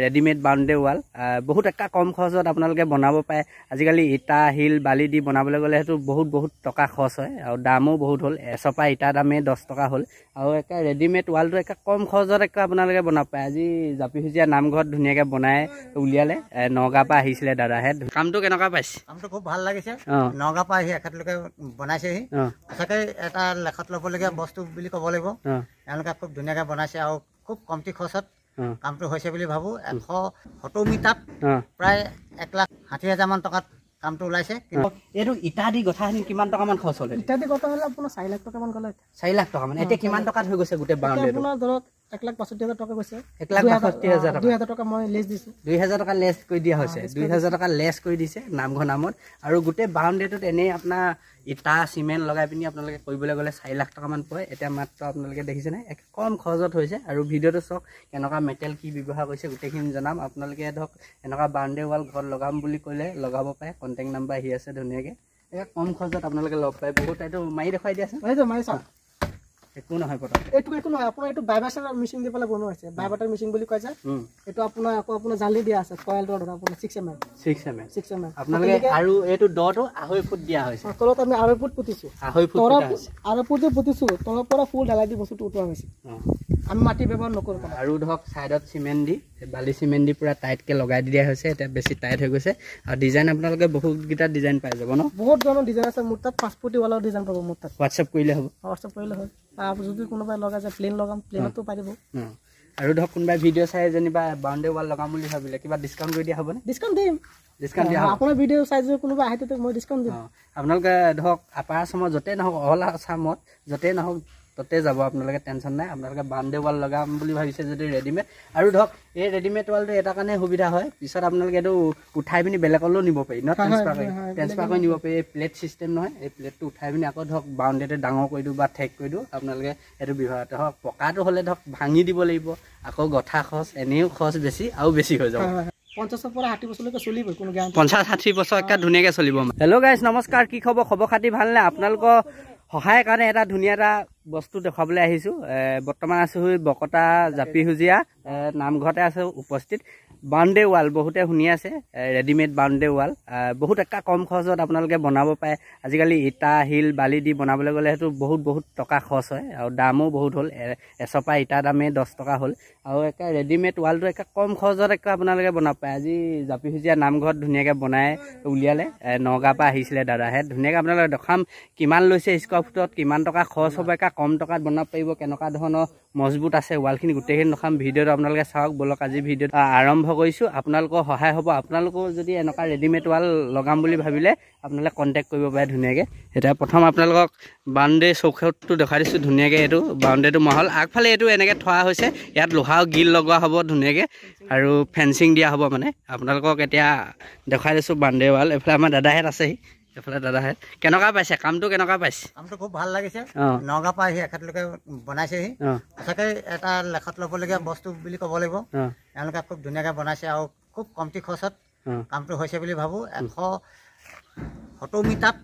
Readymade boundary wall বহুত একা কম খৰচত আপোনালোকে বনাব পাৰে। আজিকালি ইটা শিল বালি দি বনাবলৈ গ'লে সেইটো বহুত টকা খৰচ হয় আৰু দামো বহুত হ'ল। এচপা ইটা দামে 10 টকা হ'ল আৰু একে ৰেডিমেড ৱালটো একে কম খৰচত একে আপোনালোকে বনাব পাৰে। আজি জাপিসুজীয়া নামঘৰত ধুনীয়াকৈ বনাই উলিয়ালে। নগাঁৱৰ পৰা আহিছিলে দাদাহে। কামটো কেনেকুৱা পাইছে? কামটো খুব ভাল লাগিছে। নগাঁৱৰ পৰা আহি এখেতলোকে বনাইছেহি। সঁচাকৈ এটা লেখত ল'বলগীয়া বস্তু বুলি ক'ব লাগিব। তেওঁলোকে খুব ধুনীয়াকৈ বনাইছে আৰু খুব কমটি খৰচত কামটো হৈছে বুলি ভাবোঁ। 170 মিটাৰত প্ৰায় 1,60,000 মান টকাত কামটো ওলাইছে। এইটো ইটা দি গঠাখিনি কিমান টকামান খৰচ হ'ল? ইটা দি গঠা হ'লে আপোনাৰ 4 লাখ টকামান গ'লে। 4 লাখ টকা মানে এতিয়া কিমান টকাত হৈ গৈছে গোটেই বাউণ্ডেৰীটো? আপোনাৰ ধৰক 1,65,000 টকা গৈছে। 1,65,000 টকা। 2,000 টকা মই লেছ দিছোঁ। 2,000 টকা লেছ কৰি দিয়া হৈছে। 2,000 টকা লেছ কৰি দিছে নামঘৰ নামত। আৰু গোটেই বাউণ্ডেৰীটোত এনেই আপোনাৰ ইটা চিমেণ্ট লগাই পিনি আপোনালোকে কৰিবলৈ গ'লে 4 লাখ টকামান পৰে। এতিয়া মাত্ৰ আপোনালোকে দেখিছেনে কম খৰচত হৈছে। আৰু ভিডিঅ'টো চাওক কেনেকুৱা মেটেৰিয়েল কি ব্যৱহাৰ কৰিছে গোটেইখিনি জনাম। আপোনালোকে ধৰক এনেকুৱা বাউণ্ডেৰী ৱাল ঘৰত লগাম বুলি ক'লে লগাব পাৰে। কণ্টেক্ট নাম্বাৰ আহি আছে ধুনীয়াকৈ। কম খৰচত আপোনালোকে লগ পায় বহুত। এইটো মাৰি দেখুৱাই দিয়াচোন। মাৰি চাওক। একো নহয় পটক। এইটো একো নহয়। আপোনাৰ এইটো বাইবাছাৰ মেচিন দি পেলাই বনোৱা হৈছে। বাইবাটাৰ মেচিন বুলি কয় যে। এইটো আপোনাৰ আকৌ আপোনাৰ জালি দিয়া আছে কয়েল ৰড আপোনাৰ 6 mm। 6 mm আপোনালোকে আৰু এইটো দটো 2.5 ফুট দিয়া হৈছে। তলত আমি 2.5 ফুট পুতিছো। 2.5 ফুট পুতা হৈছে। 2.5 ফুট যে পুতিছো তলৰ পৰা ফুল ঢালাই দি বস্তুটো উঠোৱা হৈছে। আমি মাটি ব্যৱহাৰ নকৰোঁ। আৰু ধৰক ছাইডত চিমেণ্ট দি বালি চিমেণ্ট দি পুৰা টাইটকৈ লগাই দিয়া হৈছে। এতিয়া বেছি টাইট হৈ গৈছে আৰু ডিজাইন আপোনালোকে বহুতকেইটা ডিজাইন পাই যাব ন? বহুত ধৰণৰ ডিজাইন আছে মোৰ তাত। 5 ফুটি ৱালৰ ডিজাইন পাব মোৰ তাত। হোৱাটছএপ কৰিলে হ'ব। হোৱাটছএপ কৰিলে হয়। যদি কোনোবাই লগাই যায় প্লেন লগাম প্লেনতো পাৰিব। আৰু ধৰক কোনোবাই ভিডিঅ' চাই যেনিবা বাউণ্ডেৰী ৱাল লগাম বুলি ভাবিলে কিবা ডিছকাউণ্ট কৰি দিয়া হ'বনে? ডিছকাউণ্ট দিম। ডিছকাউণ্ট দিয়া হ'ব। আপোনাৰ ভিডিঅ' চাই যদি কোনোবা আহে তেতিয়া মই ডিছকাউণ্ট দিম। আপোনালোকে ধৰক আপাৰ আছামত য'তেই নহওক অল আছামত য'তেই নহওক ততে যাব আপোনালোকে টেনশ্যন নাই। আপোনালোকে বাউণ্ডেৰী ৱাল লগাম বুলি ভাবিছে যদি ৰেডিমেড। আৰু ধৰক এই ৰেডিমেড ৱালটো এটা কাৰণে সুবিধা হয় পিছত আপোনালোকে এইটো উঠাই পিনি বেলেগলৈও নিব পাৰি ন? ট্ৰেন্সফাৰ কৰি নিব পাৰি। এই প্লেট ছিষ্টেম নহয়। এই প্লেটটো উঠাই পিনি আকৌ ধৰক বাউণ্ডেৰীটো ডাঙৰ কৰি দিওঁ বা ঠেক কৰি দিওঁ আপোনালোকে সেইটো ব্যৱহাৰ ধৰক পকাটো হ'লে ধৰক ভাঙি দিব লাগিব। আকৌ গঠা খৰচ এনেও খৰচ বেছি আৰু বেছি হৈ যাব। 50 পৰা 60 বছৰলৈকে চলিব। কোনো 50-60 বছৰ একে ধুনীয়াকৈ চলিব। হেল্ল' গাইজ নমস্কাৰ। কি খবৰ? খবৰ খাতি ভালনে? আপোনালোকৰ সহায়ৰ কাৰণে এটা ধুনীয়া এটা বস্তু দেখুৱাবলৈ আহিছোঁ। বৰ্তমান আছোঁ বকতা জাপিসুজীয়া নামঘৰতে আছোঁ উপস্থিত। বাউণ্ডেৰী ৱাল বহুতে শুনি আছে। ৰেডিমেড বাউণ্ডেৰী ৱাল বহুত একা কম খৰচত আপোনালোকে বনাব পাৰে। আজিকালি ইটা শিল বালি দি বনাবলৈ গ'লে সেইটো বহুত টকা খৰচ হয় আৰু দামো বহুত হ'ল। এচপা ইটা দামে 10 টকা হ'ল আৰু একে ৰেডিমেড ৱালটো একে কম খৰচত একে আপোনালোকে বনাব পাৰে। আজি জাপিসুজীয়া নামঘৰত ধুনীয়াকৈ বনাই উলিয়ালে। নগাঁৱৰ পৰা আহিছিলে দাদাহে। ধুনীয়াকৈ আপোনালোকে দেখাম কিমান লৈছে স্কোৱাৰ ফুটত, কিমান টকা খৰচ হ'ব, একে কম টকাত বনাব পাৰিব, কেনেকুৱা ধৰণৰ মজবুত আছে ৱালখিনি গোটেইখিনি দেখাম। ভিডিঅ'টো আপোনালোকে চাওক ব'লক। আজি ভিডিঅ'টো আৰম্ভ কৰিছোঁ। আপোনালোকৰ সহায় হ'ব। আপোনালোকেও যদি এনেকুৱা ৰেডিমেড ৱাল লগাম বুলি ভাবিলে আপোনালোকে কণ্টেক্ট কৰিব পাৰে ধুনীয়াকৈ। এতিয়া প্ৰথম আপোনালোকক বাউণ্ডেৰী চৌহদটো দেখাই দিছোঁ ধুনীয়াকৈ। এইটো বাউণ্ডেৰীটো মহল আগফালে এইটো এনেকৈ থোৱা হৈছে। ইয়াত লোহাৰ গিল লগোৱা হ'ব ধুনীয়াকৈ আৰু ফেঞ্চিং দিয়া হ'ব। মানে আপোনালোকক এতিয়া দেখাই দিছোঁ বাউণ্ডেৰী ৱাল। এইফালে আমাৰ দাদাহেঁত আছেহি। এইফালে দাদাহেঁত কেনেকুৱা পাইছে? কামটো কেনেকুৱা পাইছে? কামটো খুব ভাল লাগিছে। নগাঁৱৰ পৰা আহি এখেতলোকে বনাইছেহি। সঁচাকৈ এটা লেখত ল'বলগীয়া বস্তু বুলি ক'ব লাগিব। তেওঁলোকে খুব ধুনীয়াকৈ বনাইছে আৰু খুব কমটি খৰচত কামটো হৈছে বুলি ভাবোঁ। 170 মিটাৰত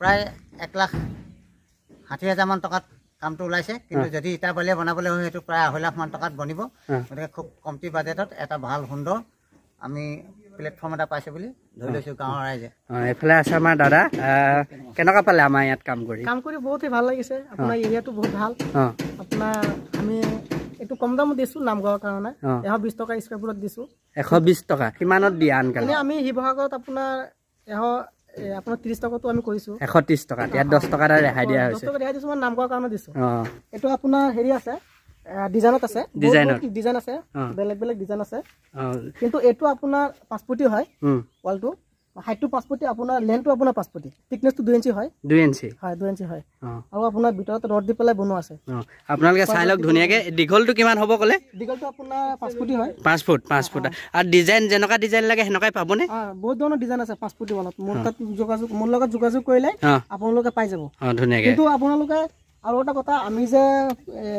প্ৰায় 1,60,000 মান টকাত কামটো ওলাইছে। কিন্তু যদি ইটা বালিয়ে বনাবলৈ হয় সেইটো প্ৰায় 2.5 লাখ মান টকাত বনিব। গতিকে খুব কমটি বাজেটত এটা ভাল সুন্দৰ আমি প্লেটফৰ্ম এটা পাইছোঁ বুলি ধৰি লৈছোঁ গাঁৱৰ ৰাইজে। এইফালে আছে আমাৰ দাদা। কেনেকুৱা পালে আমাৰ ইয়াত কাম কৰি? কাম কৰি বহুতেই ভাল লাগিছে। আপোনাৰ এৰিয়াটো বহুত ভাল। আপোনাৰ আমি এইটো কম দামত দিছোঁ নামঘৰৰ কাৰণে। 120 টকা স্কোৱাৰ ফুটত দিছোঁ। 120 টকা কিমানত দিয়া আনকালে? আমি শিৱসাগৰত আপোনাৰ 30 টকাটো আমি কৰিছোঁ। 130 টকা ইয়াত 10 টকা এটা ৰেহাই দিয়া হৈছে। 10 টকা ৰেহাই দিছোঁ। মই নামঘৰৰ কাৰণে দিছোঁ। এইটো আপোনাৰ হেৰি আছে ডিজাইনত আছে। ডিজাইন আছে বেলেগ ডিজাইন আছে। কিন্তু এইটো আপোনাৰ 5 ফুটি হয় ৱালটো। হাইটটো 5 ফুটি, আপোনাৰ লেন্থটো আপোনাৰ 5 ফুটি, থিকনেছটো 2 ইঞ্চি হয়। 2 ইঞ্চি হয় 2 ইঞ্চি হয়। আৰু আপোনাৰ ভিতৰত ৰড দি পেলাই বনোৱা আছে। আপোনালোকে চাই লওক ধুনীয়াকৈ। দীঘলটো কিমান হ'ব ক'লে? দীঘলটো আপোনাৰ 5 ফুটি হয়। 5 ফুট আৰু ডিজাইন যেনেকুৱা ডিজাইন লাগে সেনেকুৱাই পাবনে? বহুত ধৰণৰ ডিজাইন আছে 5 ফুটি ৱালত। মোৰ লগত যোগাযোগ কৰিলে আপোনালোকে পাই যাব ধুনীয়াকৈ। কিন্তু আপোনালোকে আৰু এটা কথা, আমি যে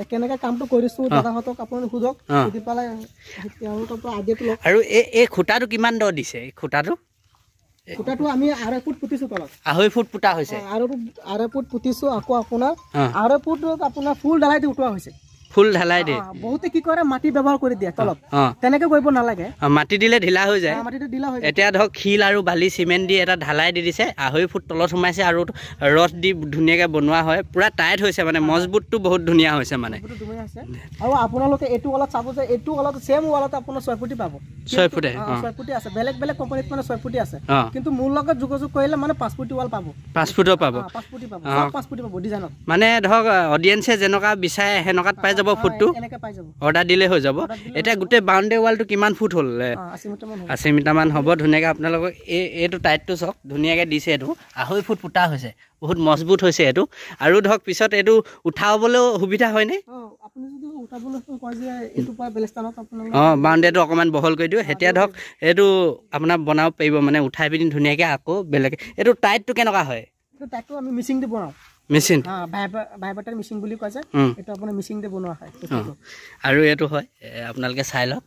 কেনেকৈ কামটো কৰিছোঁ দাদাহঁতক আপোনালোকে সোধক, সুধি পেলাই তেওঁলোকৰ পৰা আইডিয়াটো লওক। আৰু এই খুঁটাটো কিমান দ দিছে? খুঁটাটো আমি 2.5 ফুট পুতিছোঁ তলত। 2.5 ফুট পুতা হৈছে। 2.5 ফুট পুতিছোঁ। আকৌ আপোনাৰ 2.5 ফুট আপোনাৰ ফুল ঢালাই দি উঠোৱা হৈছে। ফুল ঢালাই দিয়ে বহুতে কি কৰে মাটি ব্যৱহাৰ কৰি দিয়ে তলত তেনেকে কৰিব নালাগে মাটি দিলে ঢিলা হৈ যায় মাটিটো ঢিলা হৈ যায় এতিয়া ধৰক শিল আৰু বালি চিমেণ্ট দি এটা ঢালাই দি দিছে 2.5 ফুট তলত সোমাইছে আৰু ৰড দি ধুনীয়াকৈ বনোৱা হয় পুৰা টাইট হৈছে মানে মজবুতটো বহুত ধুনীয়া হৈছে মানে আৰু আপোনালোকে এইটো ৱালত চাব যে এইটো ৱালত সেম ৱালত আপোনাৰ 6 ফুটি পাব 6 ফুটে 6 ফুটি আছে বেলেগ বেলেগ কোম্পানীত মানে 6 ফুটি আছে কিন্তু মোৰ লগত যোগাযোগ কৰিলে মানে 5 ফুটি ৱাল পাব 5 ফুটৰ পাব 5 ফুটি পাব 5 ফুটি পাব ডিজাইনত মানে ধৰক অডিয়েন্সে যেনেকুৱা বিচাৰে হেনকাত পাই যাব ফুটটো এনেকৈ পাই যাব অৰ্ডাৰ দিলে হৈ যাব এতিয়া গোটেই বাউণ্ডাৰী ৱালটো কিমান ফুট হ'ল 80 মিটাৰমান হ'ব ধুনীয়াকৈ আপোনালোকক এইটো টাইটটো চাওক ধুনীয়াকৈ দিছে এইটো 2.5 ফুট পুতা হৈছে বহুত মজবুত হৈছে এইটো আৰু ধৰক পিছত এইটো উঠাবলৈও সুবিধা হয়নে বাউণ্ডাৰীটো অকণমান বহল কৰি দিওঁ এতিয়া ধৰক এইটো আপোনাৰ বনাব পাৰিব মানে উঠাই পিনি ধুনীয়াকৈ আকৌ বেলেগ এইটো টাইটটো কেনেকুৱা হয় টাইটটো আমি মিচিং দি বনাওঁ মেচিন ভাইবাটাৰ মিচিং বুলি কয় যে এইটো আপোনাৰ মিচিং দি বনোৱা হয় আৰু এইটো হয় আপোনালোকে চাই লওক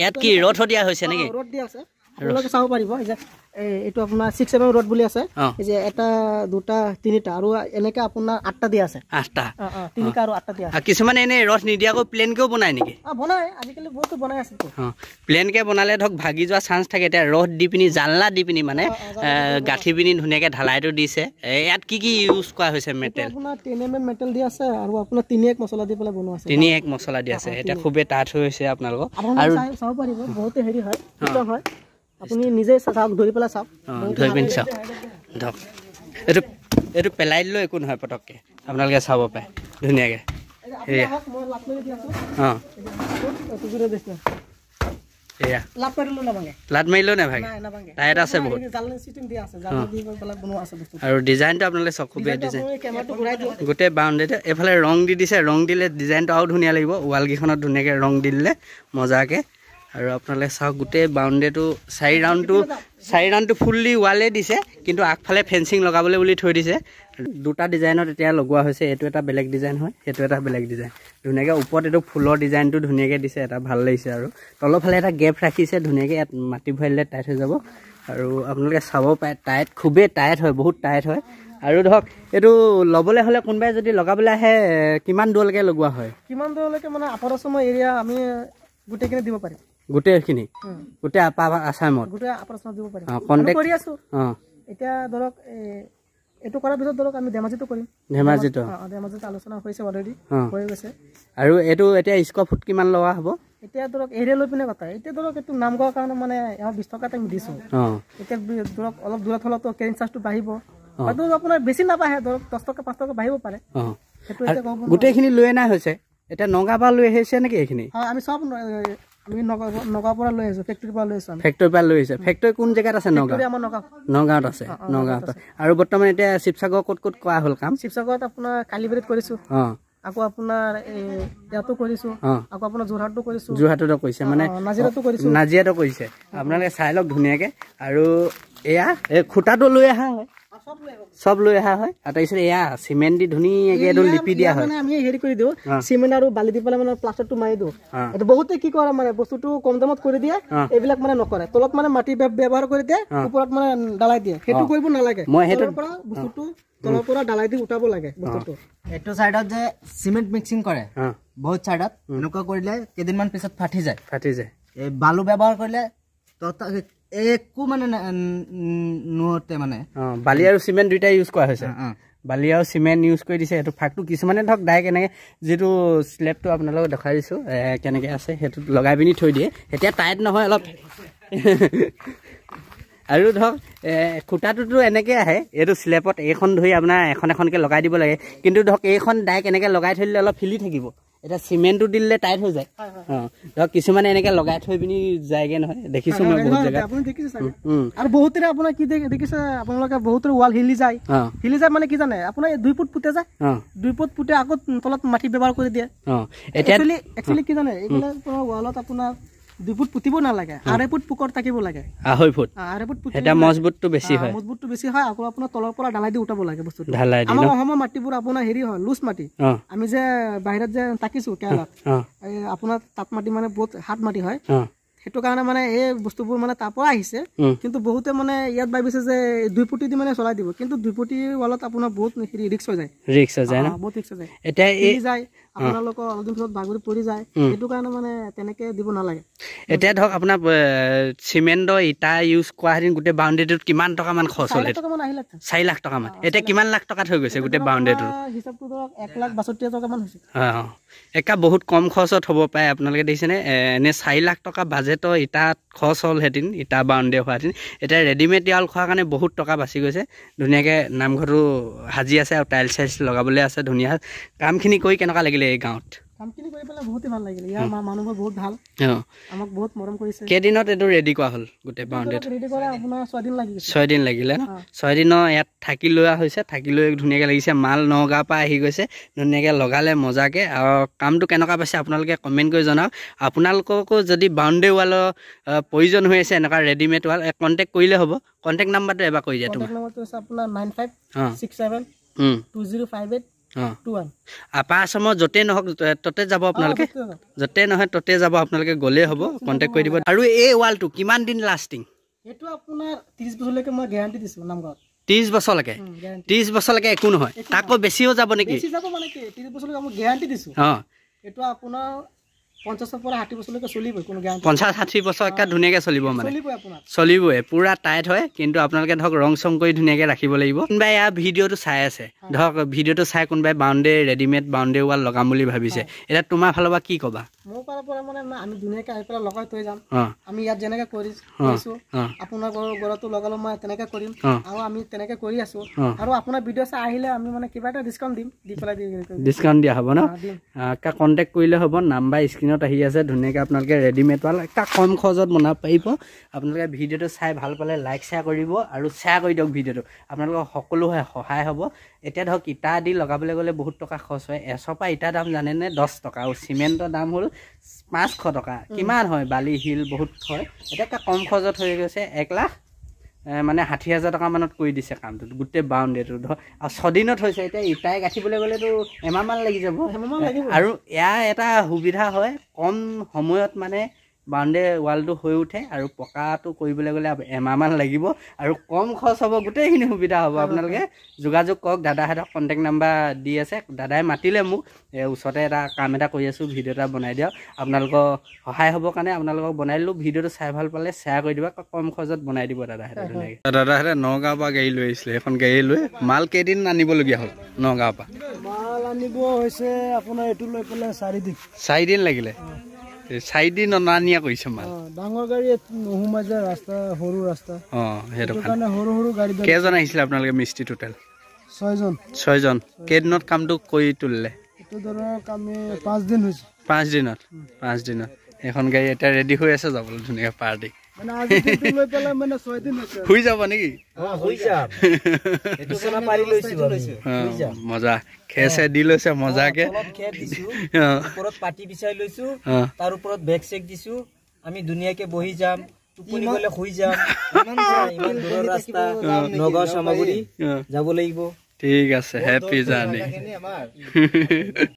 ইয়াত কি ৰড দিয়া হৈছে নেকি ৰড দিয়া আছে আপোনালোকে চাব পাৰিব যে এইটো আপোনাৰ 6 mm ৰড বুলি আছে এই যে এটা দুটা তিনিটা আৰু এনেকৈ আপোনাৰ 8টা দিয়া আছে 8টা তিনিটা আৰু 8টা দিয়া আছে কিছুমানে এনে ৰড নিদিয়াকৈ প্লেনকেও বনায় নেকি বনায় আজিকালি বহুতো বনাই আছে প্লেনকৈ বনালে ধৰক ভাগি যোৱা চান্স থাকে এতিয়া ৰড দি পিনি জানলা দি পিনি মানে গাঁঠি পিনি ধুনীয়াকৈ ঢালাইটো দিছে ইয়াত কি কি ইউজ কৰা হৈছে মেটেল আপোনাৰ 10 mm মেটেল দিয়া আছে আৰু আপোনাৰ 3 মছলা দি পেলাই বনোৱা আছে 3 মছলা দিয়া আছে এতিয়া খুবেই টাইট হৈছে আপোনালোকৰ আৰু চাব পাৰিব বহুতে হেৰি হয় হয় আপুনি নিজে চাওক ধৰি পেলাই চাওক ধৰি পিনি চাওক ধৰক এইটো পেলাই দিলেও একো নহয় পটককৈ আপোনালোকে চাব পাৰে ধুনীয়াকৈ লাট মাৰিলেও নাভাগে টাইট আছে বহুত আৰু ডিজাইনটো আপোনালোকে চাওক খুবেই ডিজাইন গোটেই বাউণ্ডেৰীতে এইফালে ৰং দি দিছে ৰং দিলে ডিজাইনটো আৰু ধুনীয়া লাগিব ৱালকেইখনত ধুনীয়াকৈ ৰং দি দিলে মজাকৈ আৰু আপোনালোকে চাওক গোটেই বাউণ্ডেৰীটো 4 ৰাউণ্ডটো ফুল্লি ৱালে দিছে কিন্তু আগফালে ফেঞ্চিং লগাবলৈ বুলি থৈ দিছে দুটা ডিজাইনত এতিয়া লগোৱা হৈছে এইটো এটা বেলেগ ডিজাইন হয় সেইটো এটা বেলেগ ডিজাইন ধুনীয়াকৈ ওপৰত এইটো ফুলৰ ডিজাইনটো ধুনীয়াকৈ দিছে এটা ভাল লাগিছে আৰু তলৰফালে এটা গেপ ৰাখিছে ধুনীয়াকৈ ইয়াত মাটি ভৰাই দিলে টাইট হৈ যাব আৰু আপোনালোকে চাব পাৰে টাইট খুবেই টাইট হয় বহুত টাইট হয় আৰু ধৰক এইটো ল'বলৈ হ'লে কোনোবাই যদি লগাবলৈ আহে কিমান দূৰলৈকে লগোৱা হয় কিমান দূৰলৈকে মানে আপাৰ আছাম এৰিয়া আমি গোটেইখিনি দিব পাৰিম গোটেইখিনি গোটেই আছামত গোটেই আপাৰ আছামত দিব পাৰিম কণ্টেক্ট কৰি আছোঁ এতিয়া ধৰক এইটো কৰাৰ পিছত ধৰক আমি ধেমাজিতো কৰিম ধেমাজিত আলোচনা হৈছে অলৰেডি হৈ গৈছে আৰু এইটো এতিয়া স্কোৱাৰ ফুট কিমান লগা হ'ব এতিয়া ধৰক এৰিয়া লৈ পিনে কথা এতিয়া ধৰক এইটো নাম গোৱাৰ কাৰণে মানে 20 টকা আমি দিছোঁ এতিয়া ধৰক অলপ দূৰত হ'লেতো কেৰিং চাৰ্জটো বাঢ়িব হয়তো আপোনাৰ বেছি নাবাঢ়ে ধৰক 10 টকা 5 টকা বাঢ়িব পাৰে সেইটো এতিয়া গোটেইখিনি লৈ অনা হৈছে এতিয়া নগাঁৱৰ পৰা লৈ আহিছে নেকি এইখিনি আমি চব আমি নগাঁৱৰ পৰা লৈ আহিছোঁ ফেক্টৰীৰ পৰা লৈ আহিছোঁ ফেক্টৰীৰ পৰা লৈ আহিছে ফেক্টৰী কোন জেগাত আছে নগাঁৱত আছে নগাঁৱত আৰু বৰ্তমান এতিয়া শিৱসাগৰ ক'ত ক'ত কৰা হ'ল কাম শিৱসাগৰত আপোনাৰ কালিবাৰীত কৰিছোঁ আকৌ আপোনাৰ ইয়াতো কৰিছোঁ আকৌ আপোনাৰ যোৰহাটতো কৰিছে মানে নাজিৰাতো কৰিছে আপোনালোকে চাই লওক ধুনীয়াকৈ আৰু এয়া এই খুঁটাটো লৈ অহা হয় সব লৈ অহা হয় আৰু তাৰপিছত এয়া চিমেণ্ট দি ধুনীয়াকৈ এইটো লিপি দিয়া হয় আমি হেৰি কৰি দিওঁ চিমেণ্ট আৰু বালি দি পেলাই মানে প্লাষ্টাৰটো মাৰি দিওঁ এইটো বহুতে কি কৰে মানে বস্তুটো কম দামত কৰি দিয়ে এইবিলাক মানে নকৰে তলত মানে মাটি ব্যৱহাৰ কৰি দিয়ে ওপৰত মানে ডালাই দিয়ে সেইটো কৰিব নালাগে মই সেইটোৰ পৰা বস্তুটো তলৰ পৰা ডালাই দি উঠাব লাগে বস্তুটো এইটো চাইডত যে চিমেণ্ট মিক্সিং কৰে বহুত চাইডত এনেকুৱা কৰিলে কেইদিনমান পিছত ফাটি যায় এই বালু ব্যৱহাৰ কৰিলে একো মানে নোতে মানে বালি আৰু চিমেণ্ট দুইটাই ইউজ কৰা হৈছে বালি আৰু চিমেণ্ট ইউজ কৰি দিছে সেইটো ফাকটো কিছুমানে ধৰক ডাইৰেক্ট এনেকৈ যিটো স্লেবটো আপোনালোকক দেখাই দিছোঁ কেনেকৈ আছে সেইটো লগাই পিনি থৈ দিয়ে এতিয়া টাইট নহয় অলপ আৰু ধৰক খুঁটাটোতো এনেকৈ আহে এইটো স্লেবত এইখন ধৰি আপোনাৰ এখনকৈ লগাই দিব লাগে কিন্তু ধৰক এইখন ডাইৰেক্ট এনেকৈ লগাই থৈ দিলে অলপ ফিলি থাকিব এটা চিমেণ্টটো দিলে টাইট হৈ যায় ধৰক কিছুমানে এনেকৈ লগাই থৈ পিনি যায়গৈ নহয় দেখিছোঁ মই বহুত জেগাত আৰু বহুতৰে আপোনাৰ কি দেখিছে আপোনালোকে বহুতৰে ৱাল হিলি যায় মানে কি জানে আপোনাৰ 2 ফুট পুতে যায় 2 ফুট পুতে আকৌ তলত মাটি ব্যৱহাৰ কৰি দিয়ে একচুৱেলি কি জানে এইবিলাক ৱালত আপোনাৰ 2 ফুট পুতিব নালাগে 2.5 ফুট পুকৰ থাকিব লাগে 2.5 ফুট এটা মজবুতটো বেছি হয় আকৌ আপোনাৰ তলৰ পৰা ঢালাই দি উঠাব লাগে বস্তুটো আমাৰ অসমৰ মাটিবোৰ আপোনাৰ হেৰি হয় লুজ মাটি আমি যে বাহিৰত যে তাকিছোঁ কেৰালাত আপোনাৰ তাত মাটি মানে বহুত হাত মাটি হয় সেইটো কাৰণে মানে এই বস্তুবোৰ মানে তাৰ পৰা আহিছে কিন্তু বহুতে মানে ইয়াত ভাবিছে যে 2 ফুটি দি মানে চলাই দিব কিন্তু 2 ফুটি ৱালত আপোনাৰ বহুত ৰিক্স হৈ যায় বহুত ৰিক্স হৈ যায় এতিয়া এই যায় আপোনালোকৰ অলপদিন পিছত বাগৰি পৰি যায় সেইটো কাৰণে মানে তেনেকে দিব নালাগে এতিয়া ধৰক আপোনাৰ চিমেণ্টৰ ইটা ইউজ কৰা হেঁতেন গোটেই বাউণ্ডেৰীটোত কিমান টকামান খৰচ হ'ল 4 লাখ টকামান এতিয়া কিমান লাখ টকাত হৈ গৈছে গোটেই বাউণ্ডেৰীটো হিচাপটো ধৰক 1,62,000 টকামান হৈছে একা বহুত কম খৰচত হ'ব পাৰে আপোনালোকে দেখিছেনে এনে 4 লাখ টকা বাজেটৰ ইটাত খৰচ হ'লহেঁতেন ইটা বাউণ্ডেৰী হোৱাহেঁতেন এতিয়া ৰেডিমেড ৱাল খোৱাৰ কাৰণে বহুত টকা বাচি গৈছে ধুনীয়াকৈ নামঘৰটো সাজি আছে আৰু টাইলছ চাইলছ লগাবলৈ আছে ধুনীয়া কামখিনি কৰি কেনেকুৱা লাগিলে এই গাঁৱত কামখিনি কৰি পেলাই বহুতেই ভাল লাগিলে ইয়াৰ মানুহবোৰ বহুত ভাল আমাক বহুত মৰম কৰিছে কেইদিনত এইটো ৰেডি কৰা হ'ল গোটেই বাউণ্ডেৰীটো ৰেডি কৰা আপোনাৰ 6 দিন লাগিছে 6 দিন লাগিলে 6 দিনৰ ইয়াত থাকি লোৱা হৈছে থাকি লৈ ধুনীয়াকৈ লাগিছে মাল নগাঁৱৰ পৰা আহি গৈছে ধুনীয়াকৈ লগালে মজাকৈ আৰু কামটো কেনেকুৱা পাইছে আপোনালোকে কমেণ্ট কৰি জনাওক আপোনালোককো যদি বাউণ্ডেৰী ৱালৰ প্ৰয়োজন হৈ আছে এনেকুৱা ৰেডিমেড ৱাল কণ্টেক্ট কৰিলে হ'ব কণ্টেক্ট নাম্বাৰটো এবাৰ কৈ দিয়া তোমাৰ নাম্বাৰটো আছে আপোনাৰ 9567205821 আপাৰ আসামৰ য'তেই নহওক ততে যাব আপোনালোকে য'তেই নহয় ততে যাব আপোনালোকে গ'লেই হ'ব কণ্টেক্ট কৰি দিব আৰু এই ৱালটো কিমান দিন লাষ্টিং এইটো আপোনাৰ 30 বছৰলৈকে মই গ্যাৰান্টি দিছোঁ নামগাঁৱত 30 বছৰলৈকে 30 বছৰলৈকে একো নহয় তাকো বেছিও যাব নেকি বেছি যাব মানে কি 30 বছৰলৈকে মই গ্যাৰান্টি দিছোঁ এইটো আপোনাৰ 50 পৰা 60 বছৰলৈকে চলিব কোনো গ্যাৰান্টি 50-60 বছৰ একা ধুনীয়াকৈ চলিব মানে চলিব আপোনাৰ চলিবই পুৰা টাইট হয় কিন্তু আপোনালোকে ধৰক ৰং চং কৰি ধুনীয়াকৈ ৰাখিব লাগিব কোনোবাই ইয়াৰ ভিডিঅ'টো চাই আছে ধৰক ভিডিঅ'টো চাই কোনোবাই বাউণ্ডেৰী ৰেডিমেড বাউণ্ডেৰী ৱাল লগাম বুলি ভাবিছে এতিয়া তোমাৰ ফালৰ পৰা কি ক'বা মোৰ ফালৰ পৰা মানে আমি ধুনীয়াকৈ আহি পেলাই লগাই থৈ যাম আমি ইয়াত যেনেকৈ কৰিছোঁ আপোনাৰ ঘৰতো লগালো মই তেনেকৈ কৰিম আৰু আমি তেনেকৈ কৰি আছোঁ আৰু আপোনাৰ ভিডিঅ' চাই আহিলে আমি মানে কিবা এটা ডিছকাউণ্ট দিম দি পেলাই ডিছকাউণ্ট দিয়া হ'ব ন একা কণ্টেক্ট কৰিলে হ'ব নাম্বাৰ স্ক্ৰীনত আহি আছে ধুনীয়াকৈ আপোনালোকে ৰেডিমেড ৱাল একা কম খৰচত বনাব পাৰিব আপোনালোকে ভিডিঅ'টো চাই ভাল পালে লাইক শ্বেয়াৰ কৰিব আৰু শ্বেয়াৰ কৰি দিয়ক ভিডিঅ'টো আপোনালোকৰ সকলো সহায় হ'ব এতিয়া ধৰক ইটা দি লগাবলৈ গ'লে বহুত টকা খৰচ হয় 100 পৰা ইটাৰ দাম জানেনে 10 টকা আৰু চিমেণ্টৰ দাম হ'ল 500 টকা কিমান হয় বালি শিল বহুত হয় এতিয়া কম খৰচত হৈ গৈছে 1 লাখ মানে 60,000 টকা মানত কৰি দিছে কামটো গোটেই বাউণ্ডেৰীটো ধৰ আৰু 6 দিনত হৈছে এতিয়া ইটাই গাঠিবলৈ গ'লেতো এমাহমান লাগি যাব আৰু ইয়াৰ এটা সুবিধা হয় কম সময়ত মানে বাউণ্ডেৰী ৱালটো হৈ উঠে আৰু পকাটো কৰিবলৈ গ'লে এমাহমান লাগিব আৰু কম খৰচ হ'ব গোটেইখিনি সুবিধা হ'ব আপোনালোকে যোগাযোগ কৰক দাদাহঁতক কণ্টেক্ট নাম্বাৰ দি আছে দাদাই মাতিলে মোক ওচৰতে এটা কাম এটা কৰি আছোঁ ভিডিঅ' এটা বনাই দিয়ক আপোনালোকৰ সহায় হ'বৰ কাৰণে আপোনালোকক বনাই দিলোঁ ভিডিঅ'টো চাই ভাল পালে শ্বেয়াৰ কৰি দিবা কম খৰচত বনাই দিব দাদাহঁতে ধুনীয়াকৈ দাদাহঁতে নগাঁৱৰ পৰা গাড়ী লৈ আহিছিলে এখন গাড়ী লৈ মাল কেইদিন আনিবলগীয়া হ'ল নগাঁৱৰ পৰা মাল আনিব হৈছে আপোনাৰ এইটো লৈ পেলাই 4 দিন লাগিলে 4 দিন অনা নিয়া কৰিছে মাল ডাঙৰ গাড়ী নোসোমাই যায় ৰাস্তা সৰু ৰাস্তা সেইটো কাৰণে সৰু সৰু গাড়ী কেইজন আহিছিলে আপোনালোকে মিস্ত্ৰী টোটেল 6 জন কেইদিনত কামটো কৰি তুলিলে এইটো ধৰক আমি 5 দিন হৈছে 5 দিনত এখন গাড়ী এতিয়া ৰেডি হৈ আছে যাবলৈ ধুনীয়াকৈ পাৰ্টি মানে আজি দিনটো লৈ পেলাই মানে 6 দিন হৈছে হৈ যাব নেকি হৈ যাব এটো সোনা পাৰি লৈছো মজা খেছে দি লৈছে মজাকে খেৰ দিছো ওপৰত পাটি বিছাই লৈছো তাৰ ওপৰত বেগ চেক দিছো আমি দুনিয়াকে বহি যাম টোপনি গলে শুই যাম ইমান দূৰৰ ৰাস্তা নগাঁও সামগুৰি যাব লাগিব ঠিক আছে হ্যাপি জাৰ্নি